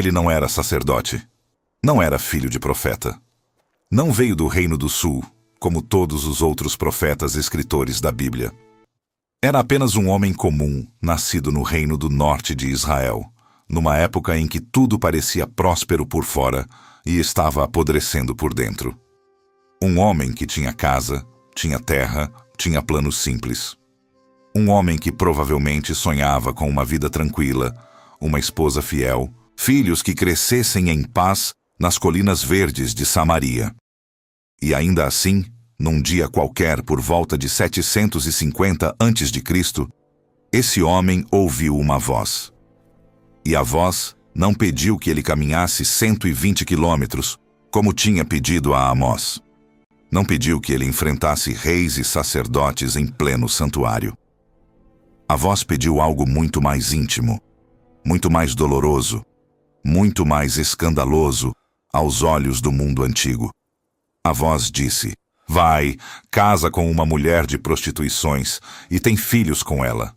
Ele não era sacerdote. Não era filho de profeta. Não veio do reino do sul, como todos os outros profetas escritores da Bíblia. Era apenas um homem comum, nascido no reino do norte de Israel, numa época em que tudo parecia próspero por fora e estava apodrecendo por dentro. Um homem que tinha casa, tinha terra, tinha planos simples. Um homem que provavelmente sonhava com uma vida tranquila, uma esposa fiel, filhos que crescessem em paz nas colinas verdes de Samaria. E ainda assim, num dia qualquer por volta de 750 a.C., esse homem ouviu uma voz. E a voz não pediu que ele caminhasse 120 quilômetros, como tinha pedido a Amós. Não pediu que ele enfrentasse reis e sacerdotes em pleno santuário. A voz pediu algo muito mais íntimo, muito mais doloroso, muito mais escandaloso aos olhos do mundo antigo. A voz disse: vai, casa com uma mulher de prostituições e tem filhos com ela.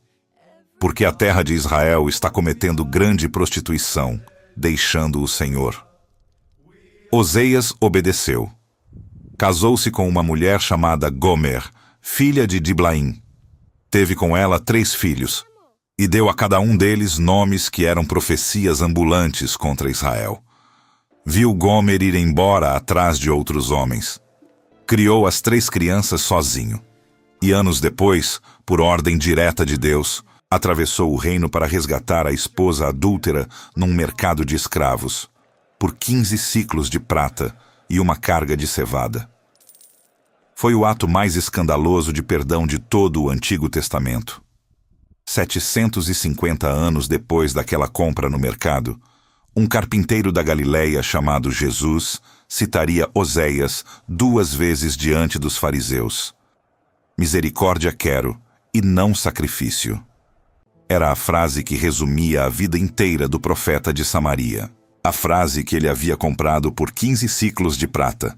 Porque a terra de Israel está cometendo grande prostituição, deixando o Senhor. Oseias obedeceu. Casou-se com uma mulher chamada Gomer, filha de Diblaim. Teve com ela 3 filhos, e deu a cada um deles nomes que eram profecias ambulantes contra Israel. Viu Gomer ir embora atrás de outros homens. Criou as 3 crianças sozinho. E anos depois, por ordem direta de Deus, atravessou o reino para resgatar a esposa adúltera num mercado de escravos, por 15 ciclos de prata e uma carga de cevada. Foi o ato mais escandaloso de perdão de todo o Antigo Testamento. 750 anos depois daquela compra no mercado, um carpinteiro da Galileia chamado Jesus citaria Oséias 2 vezes diante dos fariseus. Misericórdia quero, e não sacrifício. Era a frase que resumia a vida inteira do profeta de Samaria. A frase que ele havia comprado por 15 ciclos de prata,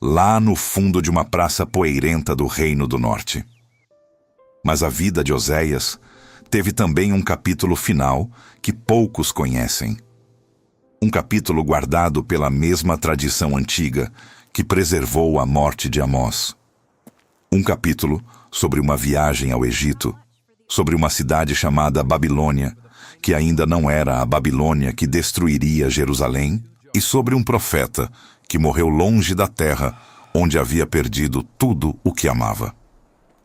lá no fundo de uma praça poeirenta do Reino do Norte. Mas a vida de Oséias teve também um capítulo final que poucos conhecem. Um capítulo guardado pela mesma tradição antiga que preservou a morte de Amós. Um capítulo sobre uma viagem ao Egito, sobre uma cidade chamada Babilônia, que ainda não era a Babilônia que destruiria Jerusalém, e sobre um profeta que morreu longe da terra, onde havia perdido tudo o que amava.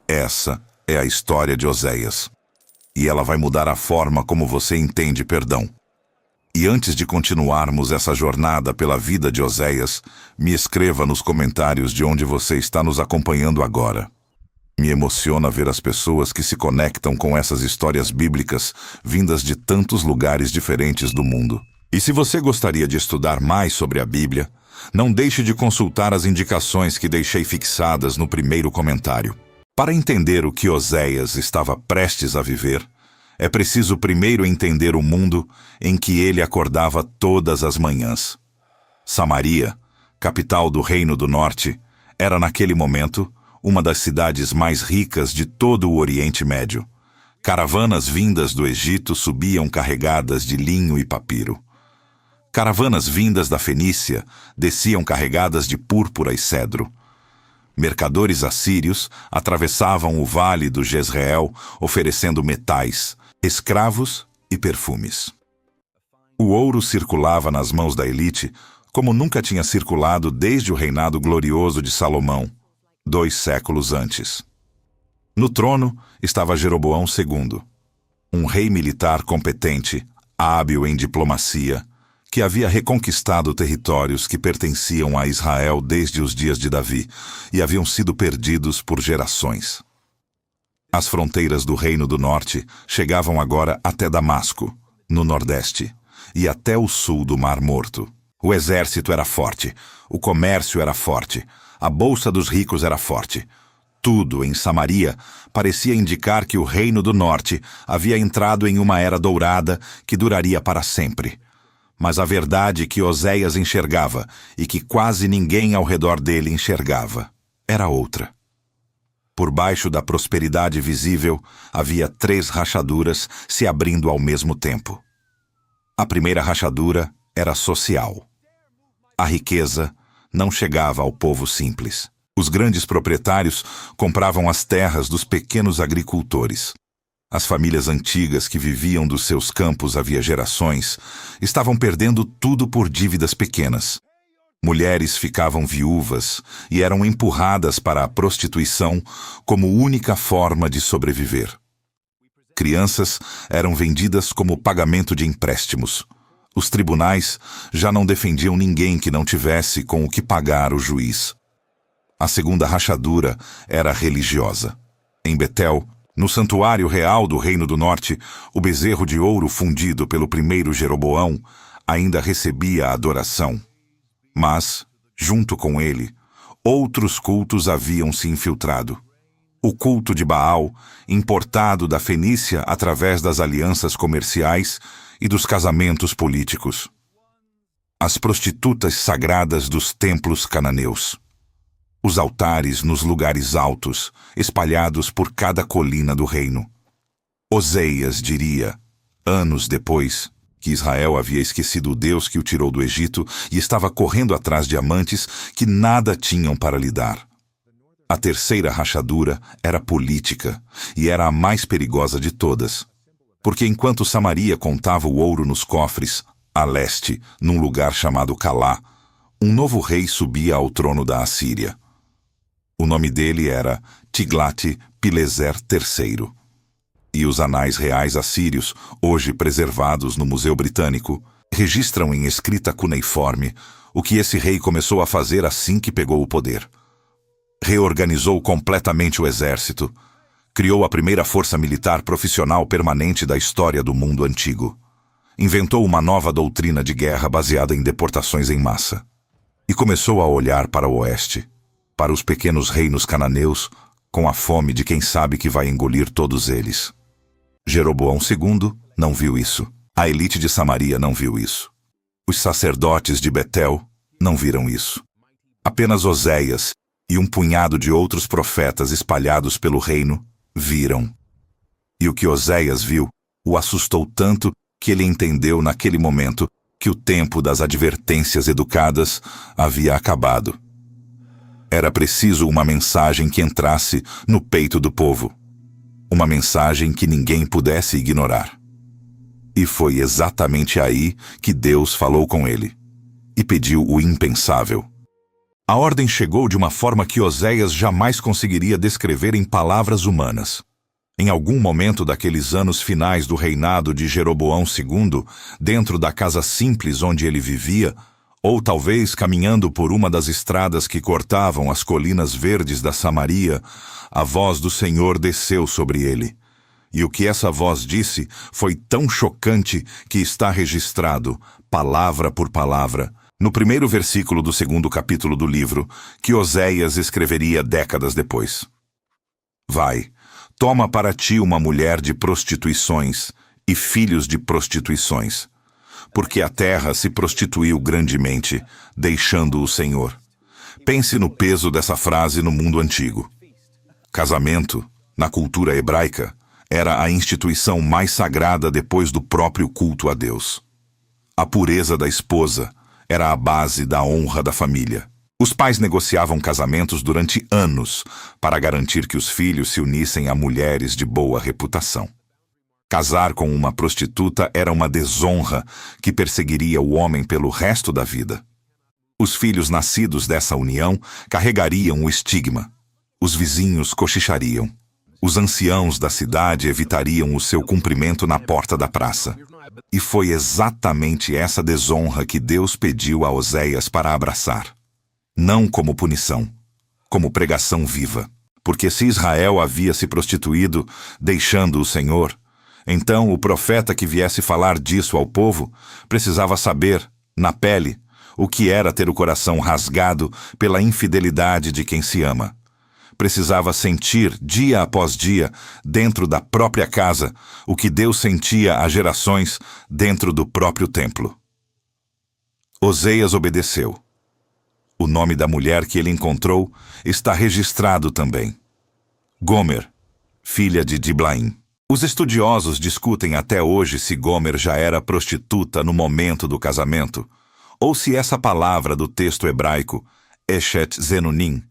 Essa é a história de Oséias. E ela vai mudar a forma como você entende perdão. E antes de continuarmos essa jornada pela vida de Oséias, me escreva nos comentários de onde você está nos acompanhando agora. Me emociona ver as pessoas que se conectam com essas histórias bíblicas vindas de tantos lugares diferentes do mundo. E se você gostaria de estudar mais sobre a Bíblia, não deixe de consultar as indicações que deixei fixadas no primeiro comentário. Para entender o que Oséias estava prestes a viver, é preciso primeiro entender o mundo em que ele acordava todas as manhãs. Samaria, capital do Reino do Norte, era naquele momento uma das cidades mais ricas de todo o Oriente Médio. Caravanas vindas do Egito subiam carregadas de linho e papiro. Caravanas vindas da Fenícia desciam carregadas de púrpura e cedro. Mercadores assírios atravessavam o vale do Jezreel oferecendo metais, escravos e perfumes. O ouro circulava nas mãos da elite como nunca tinha circulado desde o reinado glorioso de Salomão, 2 séculos antes. No trono estava Jeroboão II, um rei militar competente, hábil em diplomacia, que havia reconquistado territórios que pertenciam a Israel desde os dias de Davi e haviam sido perdidos por gerações. As fronteiras do Reino do Norte chegavam agora até Damasco, no Nordeste, e até o sul do Mar Morto. O exército era forte, o comércio era forte, a bolsa dos ricos era forte. Tudo em Samaria parecia indicar que o Reino do Norte havia entrado em uma era dourada que duraria para sempre. Mas a verdade que Oséias enxergava e que quase ninguém ao redor dele enxergava era outra. Por baixo da prosperidade visível havia 3 rachaduras se abrindo ao mesmo tempo. A primeira rachadura era social. A riqueza não chegava ao povo simples. Os grandes proprietários compravam as terras dos pequenos agricultores. As famílias antigas que viviam dos seus campos havia gerações estavam perdendo tudo por dívidas pequenas. Mulheres ficavam viúvas e eram empurradas para a prostituição como única forma de sobreviver. Crianças eram vendidas como pagamento de empréstimos. Os tribunais já não defendiam ninguém que não tivesse com o que pagar o juiz. A segunda rachadura era religiosa. Em Betel, no santuário real do Reino do Norte, o bezerro de ouro fundido pelo primeiro Jeroboão ainda recebia adoração. Mas, junto com ele, outros cultos haviam se infiltrado. O culto de Baal, importado da Fenícia através das alianças comerciais e dos casamentos políticos. As prostitutas sagradas dos templos cananeus. Os altares nos lugares altos, espalhados por cada colina do reino. Oseias diria, anos depois, que Israel havia esquecido o Deus que o tirou do Egito e estava correndo atrás de amantes que nada tinham para lhe dar. A terceira rachadura era política e era a mais perigosa de todas, porque enquanto Samaria contava o ouro nos cofres, a leste, num lugar chamado Calá, um novo rei subia ao trono da Assíria. O nome dele era Tiglat-Pileser III. E os anais reais assírios, hoje preservados no Museu Britânico, registram em escrita cuneiforme o que esse rei começou a fazer assim que pegou o poder. Reorganizou completamente o exército, criou a primeira força militar profissional permanente da história do mundo antigo, inventou uma nova doutrina de guerra baseada em deportações em massa, e começou a olhar para o oeste, para os pequenos reinos cananeus, com a fome de quem sabe que vai engolir todos eles. Jeroboão II não viu isso. A elite de Samaria não viu isso. Os sacerdotes de Betel não viram isso. Apenas Oséias e um punhado de outros profetas espalhados pelo reino viram. E o que Oséias viu o assustou tanto que ele entendeu naquele momento que o tempo das advertências educadas havia acabado. Era preciso uma mensagem que entrasse no peito do povo. Uma mensagem que ninguém pudesse ignorar. E foi exatamente aí que Deus falou com ele. E pediu o impensável. A ordem chegou de uma forma que Oséias jamais conseguiria descrever em palavras humanas. Em algum momento daqueles anos finais do reinado de Jeroboão II, dentro da casa simples onde ele vivia, ou talvez caminhando por uma das estradas que cortavam as colinas verdes da Samaria, a voz do Senhor desceu sobre ele. E o que essa voz disse foi tão chocante que está registrado, palavra por palavra, no primeiro versículo do segundo capítulo do livro, que Oséias escreveria décadas depois. Vai, toma para ti uma mulher de prostituições e filhos de prostituições, porque a terra se prostituiu grandemente, deixando o Senhor. Pense no peso dessa frase no mundo antigo. Casamento, na cultura hebraica, era a instituição mais sagrada depois do próprio culto a Deus. A pureza da esposa era a base da honra da família. Os pais negociavam casamentos durante anos para garantir que os filhos se unissem a mulheres de boa reputação. Casar com uma prostituta era uma desonra que perseguiria o homem pelo resto da vida. Os filhos nascidos dessa união carregariam o estigma. Os vizinhos cochichariam. Os anciãos da cidade evitariam o seu cumprimento na porta da praça. E foi exatamente essa desonra que Deus pediu a Oséias para abraçar. Não como punição, como pregação viva. Porque se Israel havia se prostituído, deixando o Senhor, então o profeta que viesse falar disso ao povo precisava saber, na pele, o que era ter o coração rasgado pela infidelidade de quem se ama. Precisava sentir, dia após dia, dentro da própria casa, o que Deus sentia há gerações dentro do próprio templo. Oséias obedeceu. O nome da mulher que ele encontrou está registrado também. Gomer, filha de Diblaim. Os estudiosos discutem até hoje se Gomer já era prostituta no momento do casamento, ou se essa palavra do texto hebraico, Eshet Zenunim,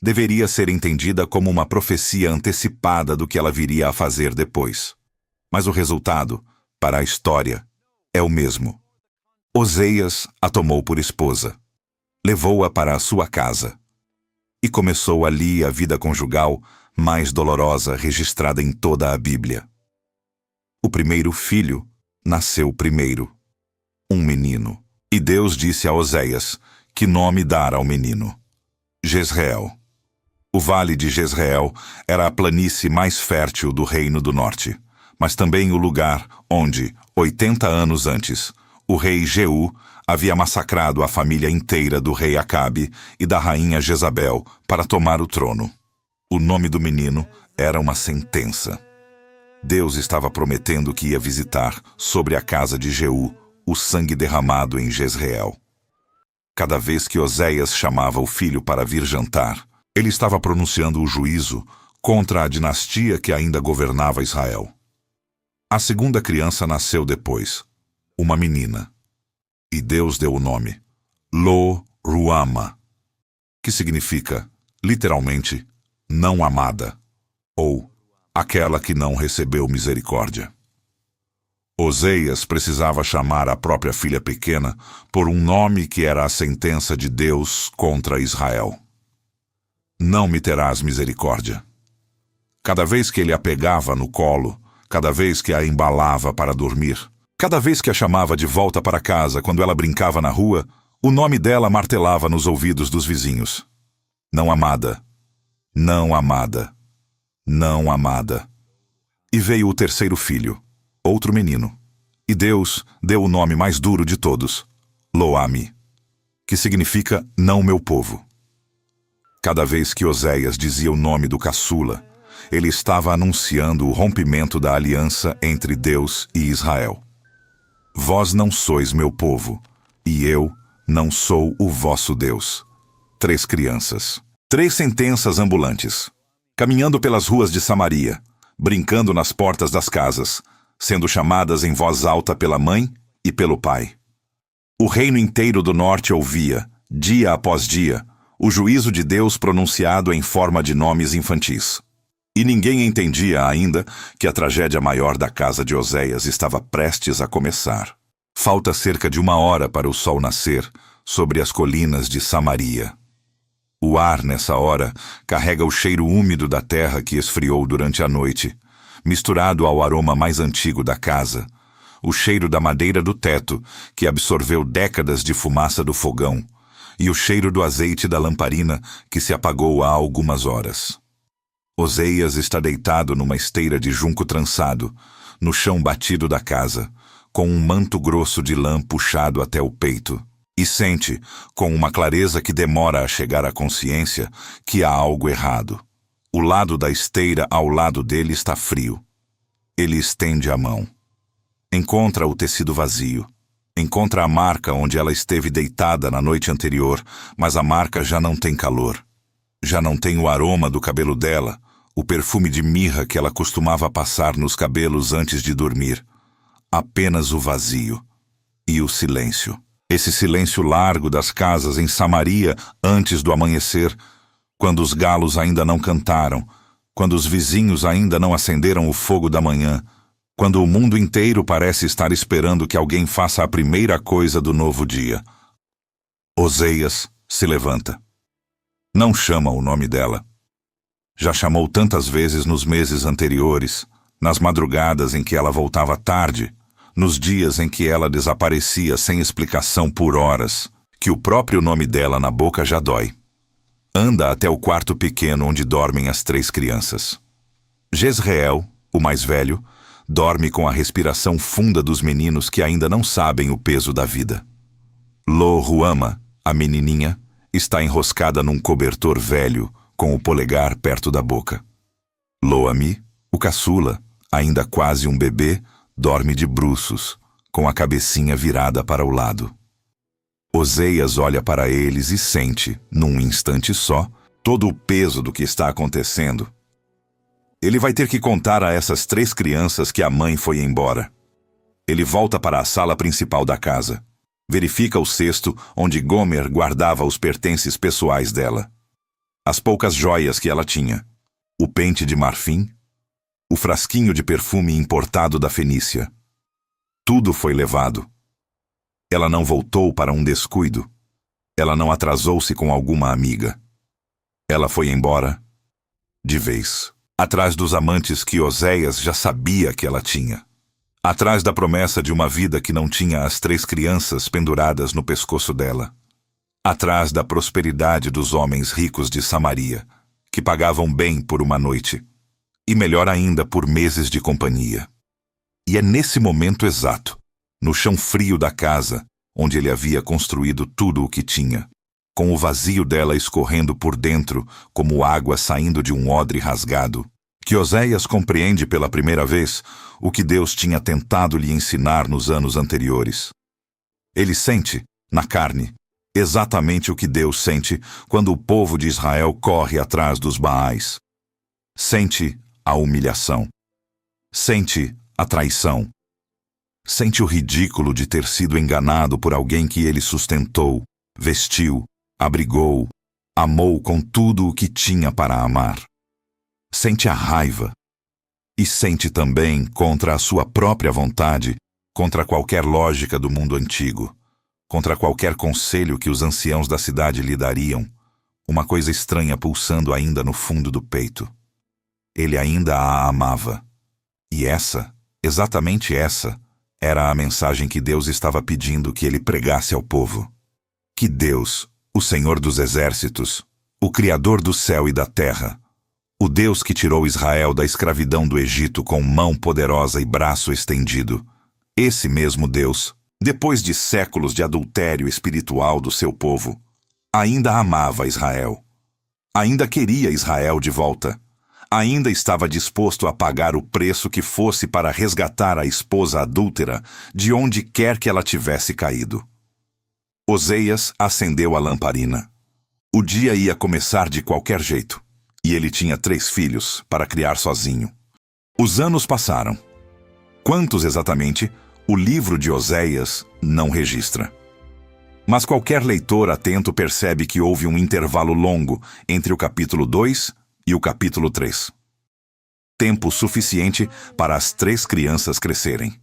deveria ser entendida como uma profecia antecipada do que ela viria a fazer depois. Mas o resultado, para a história, é o mesmo. Oseias a tomou por esposa, levou-a para a sua casa, e começou ali a vida conjugal mais dolorosa registrada em toda a Bíblia. O primeiro filho nasceu primeiro, um menino. E Deus disse a Oseias que nome dar ao menino: Jezreel. O vale de Jezreel era a planície mais fértil do Reino do Norte, mas também o lugar onde, 80 anos antes, o rei Jeú havia massacrado a família inteira do rei Acabe e da rainha Jezabel para tomar o trono. O nome do menino era uma sentença. Deus estava prometendo que ia visitar sobre a casa de Jeú o sangue derramado em Jezreel. Cada vez que Oseias chamava o filho para vir jantar, ele estava pronunciando o juízo contra a dinastia que ainda governava Israel. A segunda criança nasceu depois, uma menina, e Deus deu o nome Lo-Ruama, que significa, literalmente, não amada, ou aquela que não recebeu misericórdia. Oseias precisava chamar a própria filha pequena por um nome que era a sentença de Deus contra Israel. Não me terás misericórdia. Cada vez que ele a pegava no colo, cada vez que a embalava para dormir, cada vez que a chamava de volta para casa quando ela brincava na rua, o nome dela martelava nos ouvidos dos vizinhos. Não amada, não amada, não amada. E veio o terceiro filho, outro menino. E Deus deu o nome mais duro de todos, Lo-Ami, que significa não meu povo. Cada vez que Oseias dizia o nome do caçula, ele estava anunciando o rompimento da aliança entre Deus e Israel. Vós não sois meu povo, e eu não sou o vosso Deus. 3 crianças. 3 sentenças ambulantes, caminhando pelas ruas de Samaria, brincando nas portas das casas, sendo chamadas em voz alta pela mãe e pelo pai. O reino inteiro do norte ouvia, dia após dia, o juízo de Deus pronunciado em forma de nomes infantis. E ninguém entendia ainda que a tragédia maior da casa de Oseias estava prestes a começar. Falta cerca de 1 hora para o sol nascer sobre as colinas de Samaria. O ar, nessa hora, carrega o cheiro úmido da terra que esfriou durante a noite, misturado ao aroma mais antigo da casa, o cheiro da madeira do teto, que absorveu décadas de fumaça do fogão, e o cheiro do azeite da lamparina, que se apagou há algumas horas. Oseias está deitado numa esteira de junco trançado, no chão batido da casa, com um manto grosso de lã puxado até o peito, e sente, com uma clareza que demora a chegar à consciência, que há algo errado. O lado da esteira ao lado dele está frio. Ele estende a mão. Encontra o tecido vazio. Encontra a marca onde ela esteve deitada na noite anterior, mas a marca já não tem calor. Já não tem o aroma do cabelo dela, o perfume de mirra que ela costumava passar nos cabelos antes de dormir. Apenas o vazio. E o silêncio. Esse silêncio largo das casas em Samaria antes do amanhecer, quando os galos ainda não cantaram, quando os vizinhos ainda não acenderam o fogo da manhã, quando o mundo inteiro parece estar esperando que alguém faça a primeira coisa do novo dia. Oseias se levanta. Não chama o nome dela. Já chamou tantas vezes nos meses anteriores, nas madrugadas em que ela voltava tarde, nos dias em que ela desaparecia sem explicação por horas, que o próprio nome dela na boca já dói. Anda até o quarto pequeno onde dormem as 3 crianças. Jezreel, o mais velho, dorme com a respiração funda dos meninos que ainda não sabem o peso da vida. Lo-Ruama, a menininha, está enroscada num cobertor velho, com o polegar perto da boca. Lo-Ami, o caçula, ainda quase um bebê, dorme de bruços, com a cabecinha virada para o lado. Oseias olha para eles e sente, num instante só, todo o peso do que está acontecendo. Ele vai ter que contar a essas 3 crianças que a mãe foi embora. Ele volta para a sala principal da casa. Verifica o cesto onde Gomer guardava os pertences pessoais dela. As poucas joias que ela tinha. O pente de marfim. O frasquinho de perfume importado da Fenícia. Tudo foi levado. Ela não voltou para um descuido. Ela não atrasou-se com alguma amiga. Ela foi embora de vez, atrás dos amantes que Oséias já sabia que ela tinha. Atrás da promessa de uma vida que não tinha as 3 crianças penduradas no pescoço dela. Atrás da prosperidade dos homens ricos de Samaria, que pagavam bem por uma noite, e melhor ainda por meses de companhia. E é nesse momento exato, no chão frio da casa, onde ele havia construído tudo o que tinha, com o vazio dela escorrendo por dentro como água saindo de um odre rasgado, que Oséias compreende pela primeira vez o que Deus tinha tentado lhe ensinar nos anos anteriores. Ele sente, na carne, exatamente o que Deus sente quando o povo de Israel corre atrás dos Baais. Sente a humilhação. Sente a traição. Sente o ridículo de ter sido enganado por alguém que ele sustentou, vestiu, abrigou, amou com tudo o que tinha para amar. Sente a raiva. E sente também, contra a sua própria vontade, contra qualquer lógica do mundo antigo, contra qualquer conselho que os anciãos da cidade lhe dariam, uma coisa estranha pulsando ainda no fundo do peito. Ele ainda a amava. E essa, exatamente essa, era a mensagem que Deus estava pedindo que ele pregasse ao povo. Que Deus, o Senhor dos Exércitos, o Criador do céu e da terra, o Deus que tirou Israel da escravidão do Egito com mão poderosa e braço estendido, esse mesmo Deus, depois de séculos de adultério espiritual do seu povo, ainda amava Israel. Ainda queria Israel de volta. Ainda estava disposto a pagar o preço que fosse para resgatar a esposa adúltera de onde quer que ela tivesse caído. Oséias acendeu a lamparina. O dia ia começar de qualquer jeito, e ele tinha 3 filhos para criar sozinho. Os anos passaram. Quantos exatamente, o livro de Oséias não registra. Mas qualquer leitor atento percebe que houve um intervalo longo entre o capítulo 2 e o capítulo 3. Tempo suficiente para as 3 crianças crescerem.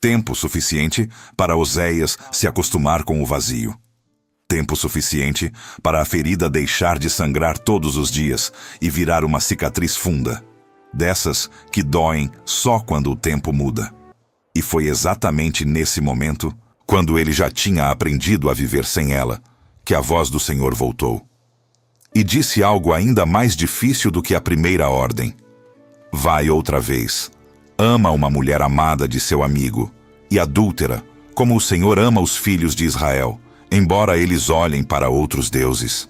Tempo suficiente para Oséias se acostumar com o vazio. Tempo suficiente para a ferida deixar de sangrar todos os dias e virar uma cicatriz funda, dessas que doem só quando o tempo muda. E foi exatamente nesse momento, quando ele já tinha aprendido a viver sem ela, que a voz do Senhor voltou. E disse algo ainda mais difícil do que a primeira ordem. Vai outra vez. Ama uma mulher amada de seu amigo, e adúltera, como o Senhor ama os filhos de Israel, embora eles olhem para outros deuses.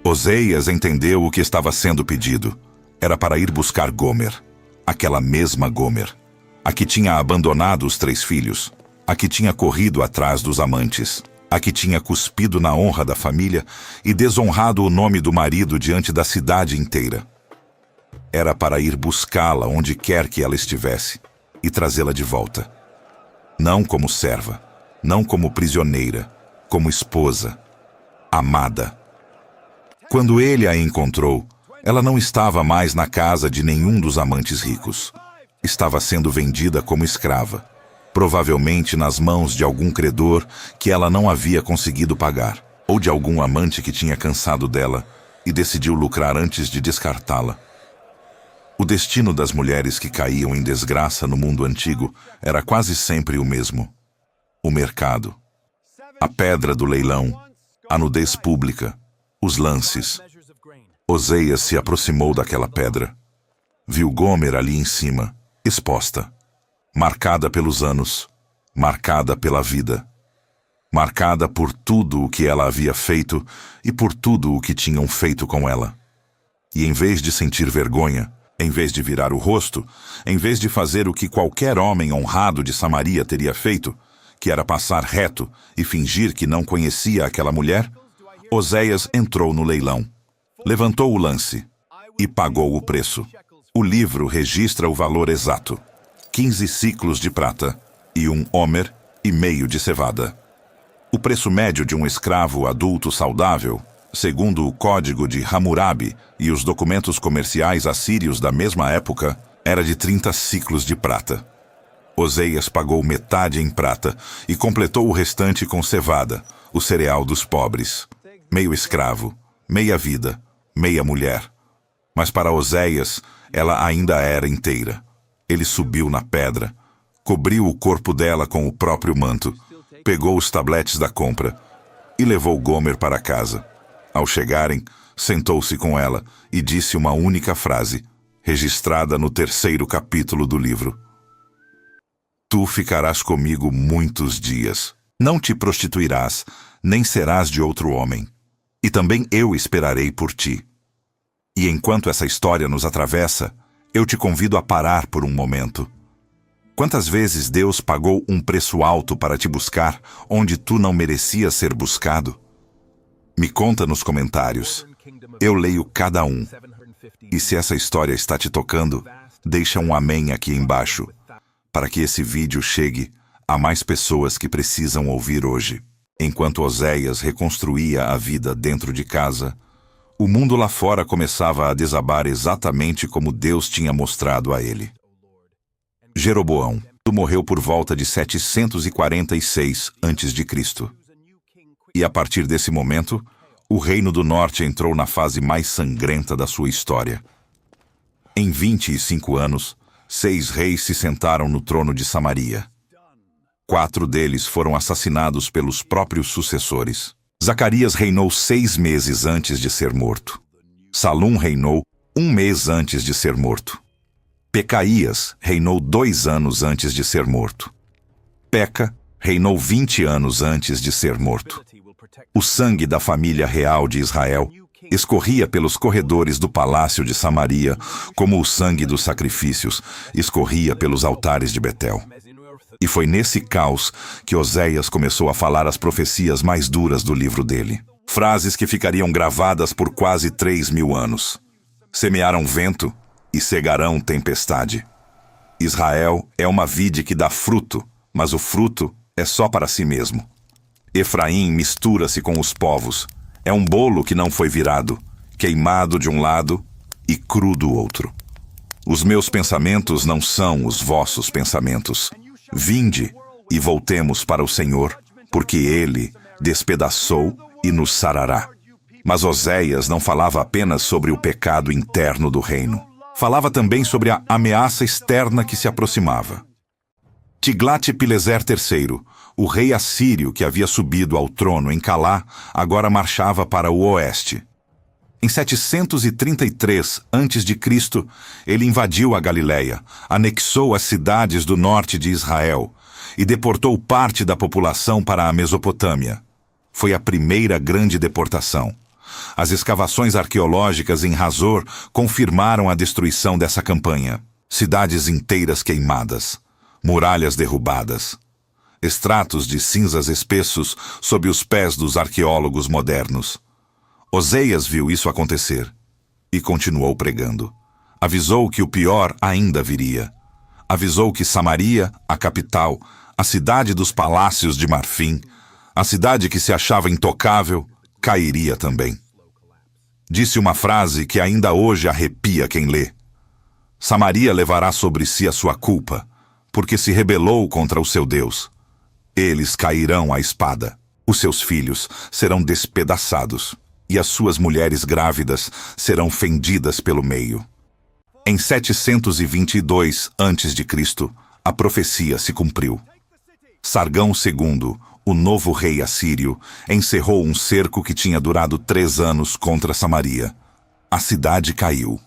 Oséias entendeu o que estava sendo pedido. Era para ir buscar Gomer, aquela mesma Gomer, a que tinha abandonado os 3 filhos, a que tinha corrido atrás dos amantes, a que tinha cuspido na honra da família e desonrado o nome do marido diante da cidade inteira. Era para ir buscá-la onde quer que ela estivesse e trazê-la de volta. Não como serva, não como prisioneira, como esposa, amada. Quando ele a encontrou, ela não estava mais na casa de nenhum dos amantes ricos. Estava sendo vendida como escrava, provavelmente nas mãos de algum credor que ela não havia conseguido pagar, ou de algum amante que tinha cansado dela e decidiu lucrar antes de descartá-la. O destino das mulheres que caíam em desgraça no mundo antigo era quase sempre o mesmo. O mercado, a pedra do leilão, a nudez pública, os lances. Oséias se aproximou daquela pedra. Viu Gomer ali em cima, exposta, marcada pelos anos, marcada pela vida, marcada por tudo o que ela havia feito e por tudo o que tinham feito com ela. E em vez de sentir vergonha, em vez de virar o rosto, em vez de fazer o que qualquer homem honrado de Samaria teria feito, que era passar reto e fingir que não conhecia aquela mulher, Oséias entrou no leilão, levantou o lance e pagou o preço. O livro registra o valor exato: 15 ciclos de prata e 1,5 de cevada. O preço médio de um escravo adulto saudável, segundo o Código de Hammurabi e os documentos comerciais assírios da mesma época, era de 30 ciclos de prata. Oseias pagou metade em prata e completou o restante com cevada, o cereal dos pobres. Meio escravo, meia vida, meia mulher. Mas para Oseias, ela ainda era inteira. Ele subiu na pedra, cobriu o corpo dela com o próprio manto, pegou os tabletes da compra e levou Gomer para casa. Ao chegarem, sentou-se com ela e disse uma única frase, registrada no 3º capítulo do livro: Tu ficarás comigo muitos dias. Não te prostituirás, nem serás de outro homem. E também eu esperarei por ti. E enquanto essa história nos atravessa, eu te convido a parar por um momento. Quantas vezes Deus pagou um preço alto para te buscar onde tu não merecias ser buscado? Me conta nos comentários. Eu leio cada um. E se essa história está te tocando, deixa um amém aqui embaixo, para que esse vídeo chegue a mais pessoas que precisam ouvir hoje. Enquanto Oseias reconstruía a vida dentro de casa, o mundo lá fora começava a desabar exatamente como Deus tinha mostrado a ele. Jeroboão morreu por volta de 746 a.C. E a partir desse momento, o Reino do Norte entrou na fase mais sangrenta da sua história. Em 25 anos, 6 reis se sentaram no trono de Samaria. 4 deles foram assassinados pelos próprios sucessores. Zacarias reinou 6 meses antes de ser morto. Salum reinou 1 mês antes de ser morto. Pecaías reinou 2 anos antes de ser morto. Peca reinou 20 anos antes de ser morto. O sangue da família real de Israel escorria pelos corredores do palácio de Samaria, como o sangue dos sacrifícios escorria pelos altares de Betel. E foi nesse caos que Oseias começou a falar as profecias mais duras do livro dele. Frases que ficariam gravadas por quase 3.000 anos. Semearam vento e cegarão tempestade. Israel é uma vide que dá fruto, mas o fruto é só para si mesmo. Efraim mistura-se com os povos. É um bolo que não foi virado, queimado de um lado e cru do outro. Os meus pensamentos não são os vossos pensamentos. Vinde e voltemos para o Senhor, porque Ele despedaçou e nos sarará. Mas Oseias não falava apenas sobre o pecado interno do reino. Falava também sobre a ameaça externa que se aproximava. Tiglat-Pileser III, o rei assírio que havia subido ao trono em Calá, agora marchava para o oeste. Em 733 a.C., ele invadiu a Galileia, anexou as cidades do norte de Israel e deportou parte da população para a Mesopotâmia. Foi a primeira grande deportação. As escavações arqueológicas em Hazor confirmaram a destruição dessa campanha. Cidades inteiras queimadas, muralhas derrubadas, estratos de cinzas espessos sob os pés dos arqueólogos modernos. Oseias viu isso acontecer e continuou pregando. Avisou que o pior ainda viria. Avisou que Samaria, a capital, a cidade dos palácios de marfim, a cidade que se achava intocável, cairia também. Disse uma frase que ainda hoje arrepia quem lê. Samaria levará sobre si a sua culpa, porque se rebelou contra o seu Deus. Eles cairão à espada. Os seus filhos serão despedaçados, e as suas mulheres grávidas serão fendidas pelo meio. Em 722 a.C., a profecia se cumpriu. Sargão II, o novo rei assírio, encerrou um cerco que tinha durado 3 anos contra Samaria. A cidade caiu.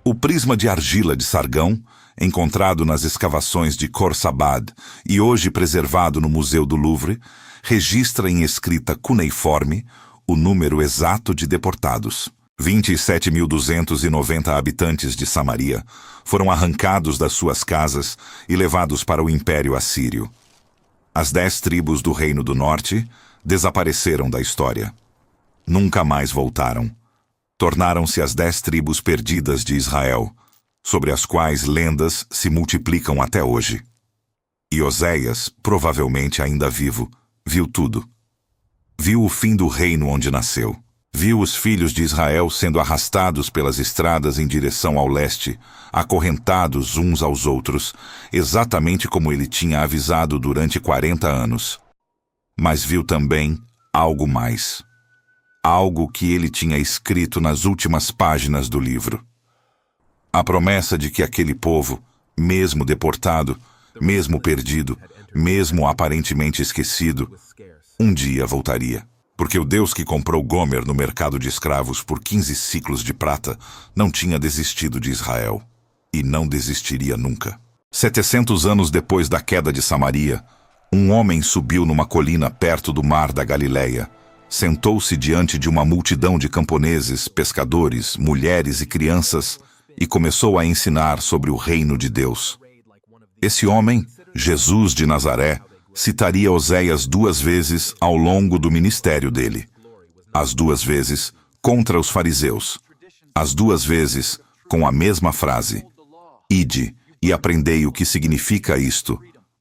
O prisma de argila de Sargão, encontrado nas escavações de Khorsabad e hoje preservado no Museu do Louvre, registra em escrita cuneiforme o número exato de deportados. 27.290 habitantes de Samaria foram arrancados das suas casas e levados para o Império Assírio. As 10 tribos do Reino do Norte desapareceram da história. Nunca mais voltaram. Tornaram-se as 10 tribos perdidas de Israel, sobre as quais lendas se multiplicam até hoje. E Oséias, provavelmente ainda vivo, viu tudo. Viu o fim do reino onde nasceu. Viu os filhos de Israel sendo arrastados pelas estradas em direção ao leste, acorrentados uns aos outros, exatamente como ele tinha avisado durante 40 anos. Mas viu também algo mais. Algo que ele tinha escrito nas últimas páginas do livro. A promessa de que aquele povo, mesmo deportado, mesmo perdido, mesmo aparentemente esquecido, um dia voltaria. Porque o Deus que comprou Gomer no mercado de escravos por 15 siclos de prata não tinha desistido de Israel. E não desistiria nunca. 700 anos depois da queda de Samaria, um homem subiu numa colina perto do mar da Galileia, sentou-se diante de uma multidão de camponeses, pescadores, mulheres e crianças e começou a ensinar sobre o reino de Deus. Esse homem, Jesus de Nazaré, citaria Oséias 2 vezes ao longo do ministério dele. As 2 vezes contra os fariseus. As 2 vezes com a mesma frase. Ide e aprendei o que significa isto.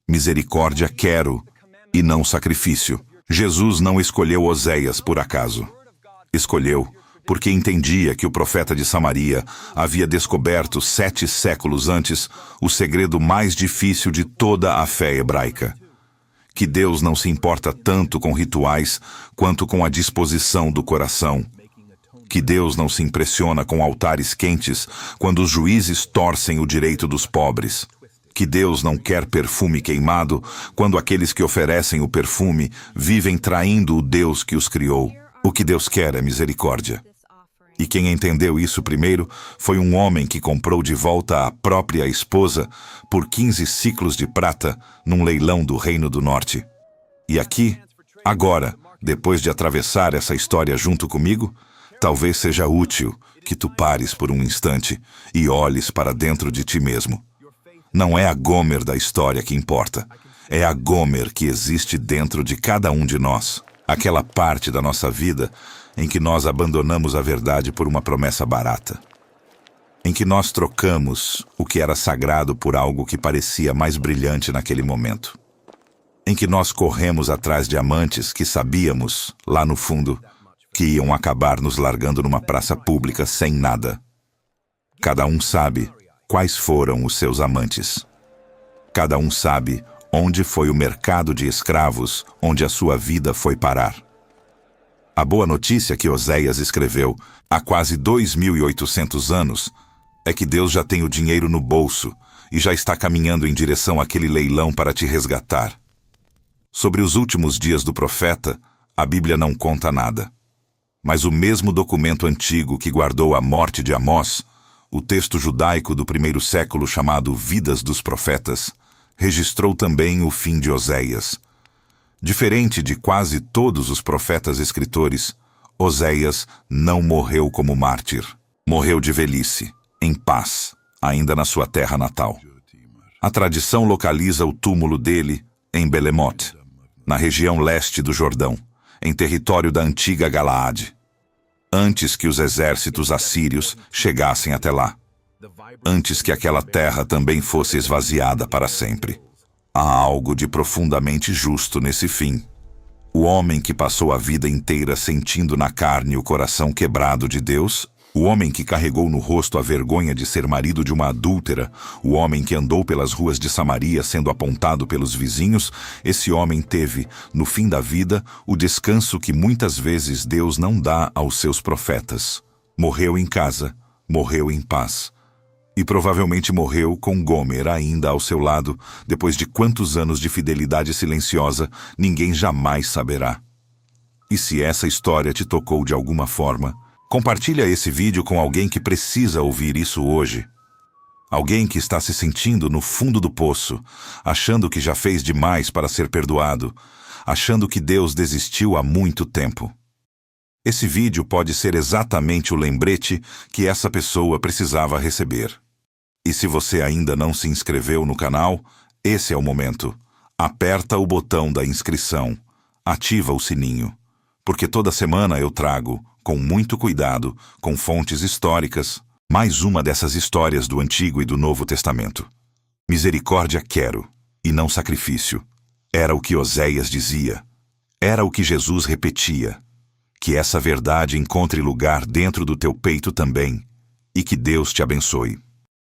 Misericórdia quero e não sacrifício. Jesus não escolheu Oséias por acaso. Escolheu porque entendia que o profeta de Samaria havia descoberto 7 séculos antes o segredo mais difícil de toda a fé hebraica. Que Deus não se importa tanto com rituais quanto com a disposição do coração. Que Deus não se impressiona com altares quentes quando os juízes torcem o direito dos pobres. Que Deus não quer perfume queimado quando aqueles que oferecem o perfume vivem traindo o Deus que os criou. O que Deus quer é misericórdia. E quem entendeu isso primeiro foi um homem que comprou de volta a própria esposa por 15 siclos de prata num leilão do Reino do Norte. E aqui, agora, depois de atravessar essa história junto comigo, talvez seja útil que tu pares por um instante e olhes para dentro de ti mesmo. Não é a Gomer da história que importa, é a Gomer que existe dentro de cada um de nós. Aquela parte da nossa vida em que nós abandonamos a verdade por uma promessa barata. Em que nós trocamos o que era sagrado por algo que parecia mais brilhante naquele momento. Em que nós corremos atrás de amantes que sabíamos, lá no fundo, que iam acabar nos largando numa praça pública sem nada. Cada um sabe quais foram os seus amantes. Cada um sabe onde foi o mercado de escravos onde a sua vida foi parar. A boa notícia que Oséias escreveu há quase 2.800 anos é que Deus já tem o dinheiro no bolso e já está caminhando em direção àquele leilão para te resgatar. Sobre os últimos dias do profeta, a Bíblia não conta nada. Mas o mesmo documento antigo que guardou a morte de Amós, o texto judaico do 1º século chamado Vidas dos Profetas, registrou também o fim de Oséias. Diferente de quase todos os profetas escritores, Oséias não morreu como mártir. Morreu de velhice, em paz, ainda na sua terra natal. A tradição localiza o túmulo dele em Belemote, na região leste do Jordão, em território da antiga Galaade, antes que os exércitos assírios chegassem até lá, antes que aquela terra também fosse esvaziada para sempre. Há algo de profundamente justo nesse fim. O homem que passou a vida inteira sentindo na carne o coração quebrado de Deus, o homem que carregou no rosto a vergonha de ser marido de uma adúltera, o homem que andou pelas ruas de Samaria sendo apontado pelos vizinhos, esse homem teve, no fim da vida, o descanso que muitas vezes Deus não dá aos seus profetas. Morreu em casa, morreu em paz. E provavelmente morreu com Gomer ainda ao seu lado, depois de quantos anos de fidelidade silenciosa, ninguém jamais saberá. E se essa história te tocou de alguma forma, compartilha esse vídeo com alguém que precisa ouvir isso hoje. Alguém que está se sentindo no fundo do poço, achando que já fez demais para ser perdoado, achando que Deus desistiu há muito tempo. Esse vídeo pode ser exatamente o lembrete que essa pessoa precisava receber. E se você ainda não se inscreveu no canal, esse é o momento. Aperta o botão da inscrição, ativa o sininho, porque toda semana eu trago, com muito cuidado, com fontes históricas, Mais uma dessas histórias do Antigo e do Novo Testamento. Misericórdia quero, e não sacrifício. Era o que Oséias dizia. Era o que Jesus repetia. Que essa verdade encontre lugar dentro do teu peito também, e que Deus te abençoe.